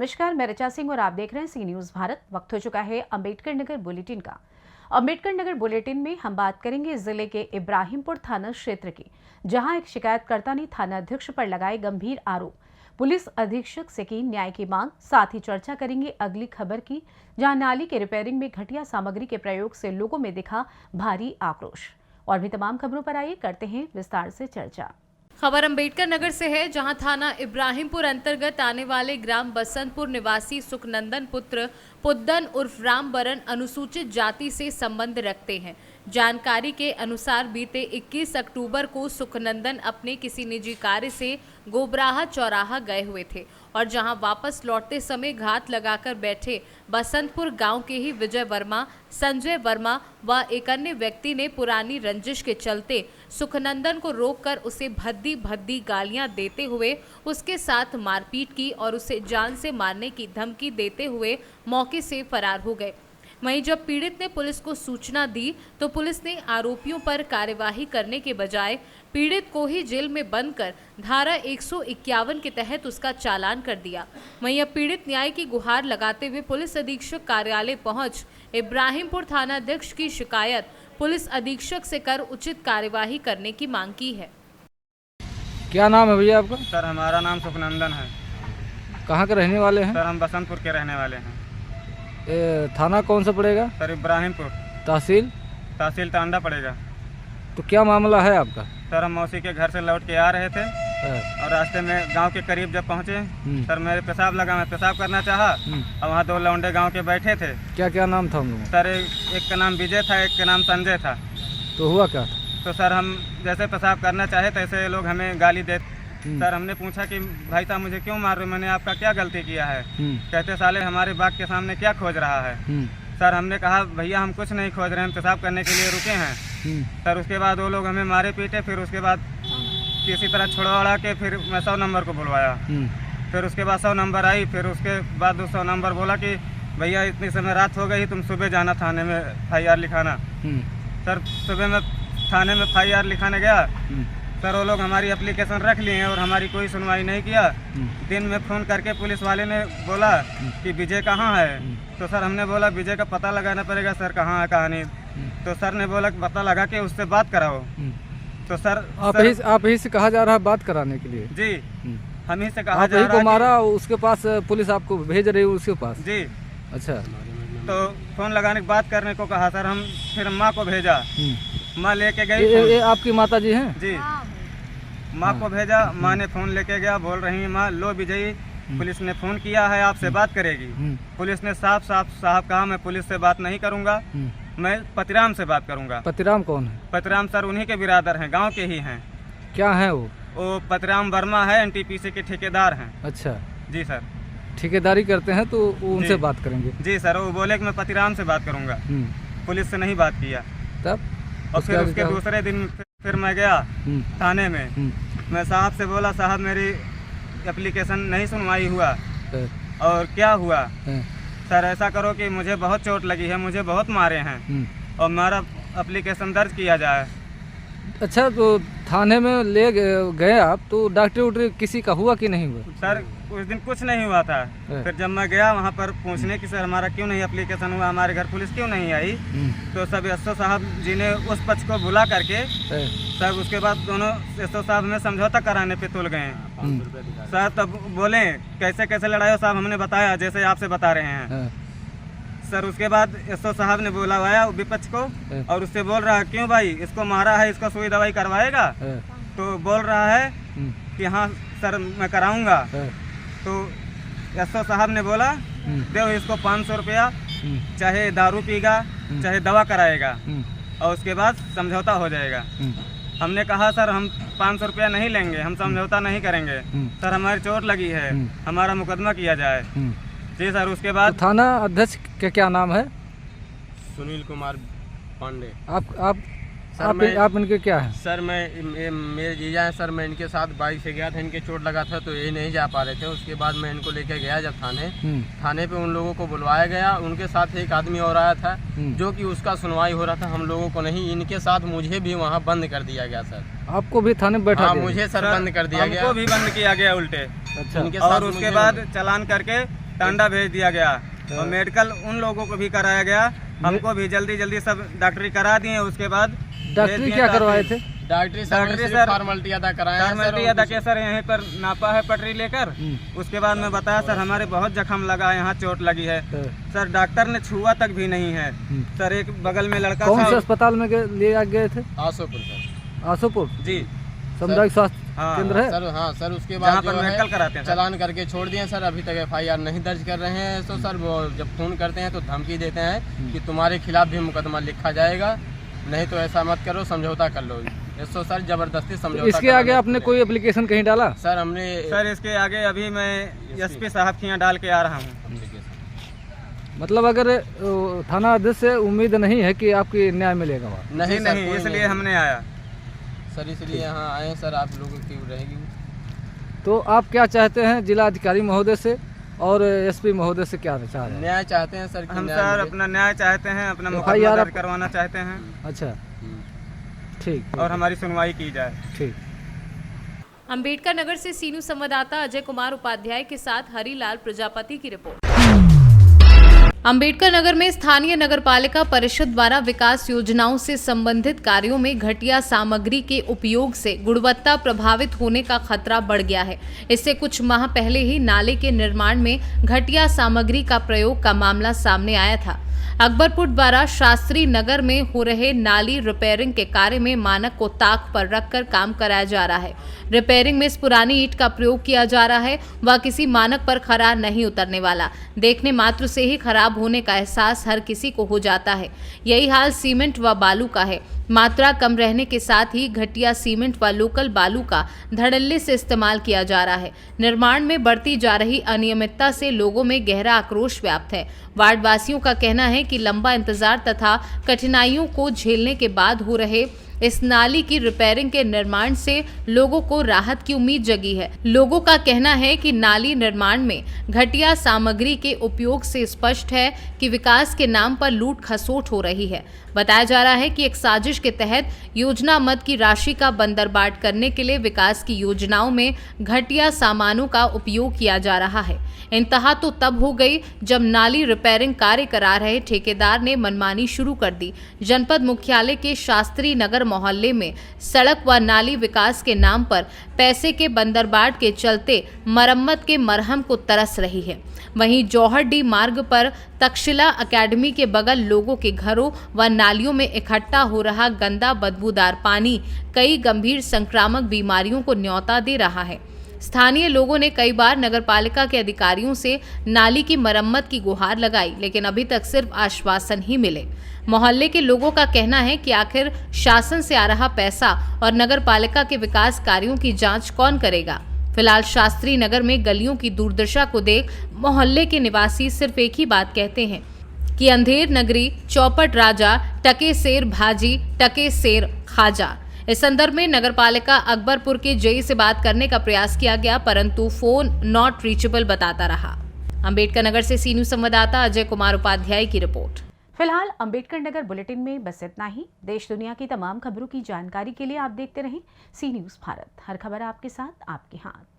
नमस्कार, मैं ऋचा सिंह और आप देख रहे हैं सी न्यूज भारत। वक्त हो चुका है अंबेडकर नगर बुलेटिन का। अंबेडकर नगर बुलेटिन में हम बात करेंगे जिले के इब्राहिमपुर थाना क्षेत्र की, जहां एक शिकायतकर्ता ने थाना अध्यक्ष पर लगाए गंभीर आरोप। पुलिस अधीक्षक से की न्याय की मांग। साथ ही चर्चा करेंगे अगली खबर की, जहां नाली के रिपेयरिंग में घटिया सामग्री के प्रयोग से लोगों में दिखा भारी आक्रोश। और भी तमाम खबरों पर आइए करते हैं विस्तार से चर्चा। खबर अंबेडकर नगर से है, जहां थाना इब्राहिमपुर अंतर्गत आने वाले ग्राम बसंतपुर निवासी सुखनंदन पुत्र पुद्दन उर्फ रामबरन अनुसूचित जाति से संबंध रखते हैं। जानकारी के अनुसार बीते 21 अक्टूबर को सुखनंदन अपने किसी निजी कार्य से गोबराहा चौराहा गए हुए थे और जहां वापस लौटते समय घात लगाकर बैठे बसंतपुर गांव के ही विजय वर्मा, संजय वर्मा व एक अन्य व्यक्ति ने पुरानी रंजिश के चलते सुखनंदन को रोककर उसे भद्दी भद्दी गालियां देते हुए उसके साथ मारपीट की और उसे जान से मारने की धमकी देते हुए मौके से फरार हो गए। वहीं जब पीड़ित ने पुलिस को सूचना दी तो पुलिस ने आरोपियों पर कार्यवाही करने के बजाय पीड़ित को ही जेल में बंद कर धारा 151 के तहत उसका चालान कर दिया। वहीं अब पीड़ित न्याय की गुहार लगाते हुए पुलिस अधीक्षक कार्यालय पहुंच इब्राहिमपुर थाना अध्यक्ष की शिकायत पुलिस अधीक्षक से कर उचित कार्यवाही करने की मांग की है। क्या नाम है भैया आपका? सर हमारा नाम सुखनंदन है। कहाँ के रहने वाले हैं? सर हम बसंतपुर के रहने वाले हैं। थाना कौन सा पड़ेगा? सर इब्राहिमपुर। तहसील टांडा पड़ेगा। तो क्या मामला है आपका? सर हम मौसी के घर से लौट के आ रहे थे और रास्ते में गांव के करीब जब पहुंचे सर मेरे पेशाब लगा, मैं पेशाब करना चाहा और वहाँ 2 लौंडे गांव के बैठे थे। क्या क्या नाम था उन लोगों? सर एक का नाम विजय था, एक का नाम संजय था। तो हुआ क्या था? तो सर हम जैसे पेशाब करना चाहे तैसे लोग हमें गाली देते। सर हमने पूछा कि भाई साहब मुझे क्यों मार रहे हो, मैंने आपका क्या गलती किया है? कहते साले हमारे बाग के सामने क्या खोज रहा है? सर हमने कहा भैया हम कुछ नहीं खोज रहे हैं, पेशाब करने के लिए रुके हैं। सर उसके बाद वो लोग हमें मारे पीटे, फिर उसके बाद किसी तरह छुड़वा के फिर मैं 100 नंबर को बुलवाया। फिर उसके बाद 100 नंबर आई, फिर उसके बाद 200 नंबर बोला कि भैया इतनी समय रात हो गई, तुम सुबह जाना थाने में FIR लिखाना। सर सुबह में थाने में FIR लिखाने गया। सर वो लोग हमारी एप्लीकेशन रख लिए हैं और हमारी कोई सुनवाई नहीं किया। दिन में फ़ोन करके पुलिस वाले ने बोला कि विजय कहाँ है? तो सर हमने बोला विजय का पता लगाना पड़ेगा सर, कहाँ है कहाँ नहीं। तो सर ने बोला पता लगा के उससे बात कराओ। तो सर आप ही से कहा जा रहा है बात कराने के लिए? जी हम ही से कहा जा रहा है। आप ही को मारा, उसके पास पुलिस आपको भेज रही है उसके पास? जी। अच्छा। तो फ़ोन लगाने की बात करने को कहा सर, हम फिर माँ को भेजा। माँ लेके गई। आपकी माता जी हैं? जी माँ को भेजा, माँ ने फ़ोन लेके गया, बोल रही है माँ लो विजयी पुलिस ने फ़ोन किया है, आपसे बात करेगी। पुलिस ने साफ साहब कहा मैं पुलिस से बात नहीं करूँगा, मैं पतिराम से बात करूँगा। पतिराम कौन है? पतिराम सर उन्हीं के बिरादर हैं, गांव के ही हैं। क्या है वो? पतिराम वर्मा है, NTPC के ठेकेदार हैं। अच्छा जी सर। ठेकेदारी करते हैं तो उनसे बात करेंगे? जी सर, वो बोले कि मैं पतिराम से बात करूँगा, पुलिस से नहीं बात किया। तब और फिर उसके दूसरे दिन फिर मैं गया थाने में। मैं साहब से बोला साहब मेरी एप्लीकेशन नहीं सुनवाई हुआ और क्या हुआ? सर ऐसा करो कि मुझे बहुत चोट लगी है, मुझे बहुत मारे हैं और मेरा एप्लीकेशन दर्ज किया जाए। अच्छा तो थाने में ले गए आप, तो डॉक्टर किसी का हुआ कि नहीं हुआ? सर उस दिन कुछ नहीं हुआ था। फिर जब मैं गया वहाँ पर पूछने की सर हमारा क्यों नहीं एप्लीकेशन हुआ, हमारे घर पुलिस क्यों नहीं आई, तो सब SO साहब जी ने उस पक्ष को बुला करके सर उसके बाद दोनों SO साहब में समझौता कराने पे तुल गए। सर तब बोले कैसे कैसे लड़ाई हो साहब, हमने बताया जैसे आपसे बता रहे हैं। सर उसके बाद SO साहब ने बुलावाया विपक्ष को और उससे बोल रहा है क्यों भाई इसको मारा है, इसको सुई दवाई करवाएगा? तो बोल रहा है कि हाँ सर मैं कराऊंगा। तो SO साहब ने बोला दो इसको 500 रुपया, चाहे दारू पीगा चाहे दवा कराएगा और उसके बाद समझौता हो जाएगा। हमने कहा सर हम 500 रुपया नहीं लेंगे, हम समझौता नहीं करेंगे सर, हमारी चोट लगी है, हमारा मुकदमा किया जाए। जी सर। उसके बाद तो थाना अध्यक्ष का क्या नाम है? सुनील कुमार पांडे। आप इनके क्या है? सर मेरे जीजा हैं सर, मैं इनके साथ बाइक से गया था, इनके चोट लगा था तो ये नहीं जा पा रहे थे। उसके बाद मैं इनको लेके गया जब थाने पे उन लोगों को बुलवाया गया। उनके साथ एक आदमी और आया था जो कि उसका सुनवाई हो रहा था, हम लोगों को नहीं। इनके साथ मुझे भी वहाँ बंद कर दिया गया सर। आपको भी थाने बैठा? हाँ मुझे सर बंद कर दिया गया, हमको भी बंद किया गया उल्टे। अच्छा। और उसके बाद चालान करके टांडा भेज दिया गया और मेडिकल उन लोगों को भी कराया गया। हमको भी जल्दी जल्दी सब डॉक्टरी करा दिए। उसके बाद डॉक्टरी क्या करवाए थे? डॉक्टरी सर फॉर्मेलिटी अदा कराया, फॉर्मेलिटी अदा किया सर, यहीं पर नापा है पटरी लेकर। उसके बाद में बताया सर हमारे बहुत जख्म लगा, यहाँ चोट लगी है। सर डॉक्टर ने छुआ तक भी नहीं है सर। एक बगल में लड़का कौन से अस्पताल में ले गए थे? आसोपुर सर। आसोपुर जी सामुदायिक स्वास्थ्य केंद्र है सर। हाँ सर, उसके बाद जो मेडिकल है कराते हैं चालान करके छोड़ दिए सर। अभी तक FIR नहीं दर्ज कर रहे हैं। तो सर वो जब फोन करते हैं तो धमकी देते हैं कि तुम्हारे खिलाफ भी मुकदमा लिखा जाएगा, नहीं तो ऐसा मत करो, समझौता कर लो। तो सर जबरदस्ती समझौता। इसके आगे आपने कोई एप्लीकेशन कहीं डाला? सर हमने सर इसके आगे अभी मैं SP साहब के यहाँ डाल के आ रहा हूँ। मतलब अगर थाना अध्यक्ष से उम्मीद नहीं है कि आपकी न्याय मिलेगा वहाँ? नहीं, इसलिए हमने आया सर, इसलिए यहाँ आए सर, आप लोगों की रहेगी। तो आप क्या चाहते हैं जिला अधिकारी महोदय से और SP महोदय से? क्या चाह रहे हैं? न्याय चाहते हैं सर। हम सर अपना न्याय चाहते हैं, अपना मुकदमा दर्ज करवाना चाहते हैं। अच्छा ठीक, और हमारी सुनवाई की जाए। ठीक। अंबेडकर नगर से सीनू संवाददाता अजय कुमार उपाध्याय के साथ हरिलाल प्रजापति की रिपोर्ट। अंबेडकर नगर में स्थानीय नगरपालिका परिषद द्वारा विकास योजनाओं से संबंधित कार्यों में घटिया सामग्री के उपयोग से गुणवत्ता प्रभावित होने का खतरा बढ़ गया है। इससे कुछ माह पहले ही नाले के निर्माण में घटिया सामग्री का प्रयोग का मामला सामने आया था। अकबरपुर द्वारा शास्त्री नगर में हो रहे नाली रिपेयरिंग के कार्य में मानक को ताक पर रखकर काम कराया जा रहा है। रिपेयरिंग में इस पुरानी ईंट का प्रयोग किया जा रहा है, वह किसी मानक पर खरा नहीं उतरने वाला। देखने मात्र से ही खराब होने का एहसास हर किसी को हो जाता है। यही हाल सीमेंट व बालू का है। मात्रा कम रहने के साथ ही घटिया सीमेंट व लोकल बालू का धड़ल्ले से इस्तेमाल किया जा रहा है। निर्माण में बढ़ती जा रही अनियमितता से लोगों में गहरा आक्रोश व्याप्त है। वार्ड वासियों का कहना है कि लंबा इंतजार तथा कठिनाइयों को झेलने के बाद हो रहे इस नाली की रिपेयरिंग के निर्माण से लोगों को राहत की उम्मीद जगी है। लोगों का कहना है कि नाली निर्माण में घटिया सामग्री के उपयोग से स्पष्ट है कि विकास के नाम पर लूट खसोट हो रही है। बताया जा रहा है कि एक साजिश के तहत योजना मद की राशि का बंदरबाट करने के लिए विकास की योजनाओं में घटिया सामानों का उपयोग किया जा रहा है। इंतहा तो तब हो गई जब नाली रिपेयरिंग कार्य करा रहे ठेकेदार ने मनमानी शुरू कर दी। जनपद मुख्यालय के शास्त्री नगर मोहल्ले में सड़क व नाली विकास के नाम पर पैसे के बंदरबाट के चलते मरम्मत के मरहम को तरस रही है। वहीं जौहरडी मार्ग पर तक्षशिला एकेडमी के बगल लोगों के घरों व नालियों में इकट्ठा हो रहा गंदा बदबूदार पानी कई गंभीर संक्रामक बीमारियों को न्योता दे रहा है। स्थानीय लोगों ने कई बार नगरपालिका के अधिकारियों से नाली की मरम्मत की गुहार लगाई, लेकिन अभी तक सिर्फ आश्वासन ही मिले। मोहल्ले के लोगों का कहना है कि आखिर शासन से आ रहा पैसा और नगरपालिका के विकास कार्यों की जांच कौन करेगा। फिलहाल शास्त्री नगर में गलियों की दुर्दशा को देख मोहल्ले के निवासी सिर्फ एक ही बात कहते हैं कि अंधेर नगरी, चौपट राजा, टके शेर भाजी, टके शेर खाजा। इस संदर्भ में नगरपालिका अकबरपुर के जेई से बात करने का प्रयास किया गया, परंतु फोन नॉट रीचेबल बताता रहा। अंबेडकर नगर से सीनू संवाददाता अजय कुमार उपाध्याय की रिपोर्ट। फिलहाल अंबेडकर नगर बुलेटिन में बस इतना ही। देश दुनिया की तमाम खबरों की जानकारी के लिए आप देखते रहें सी न्यूज़ भारत। हर खबर आपके साथ, आपके हाथ।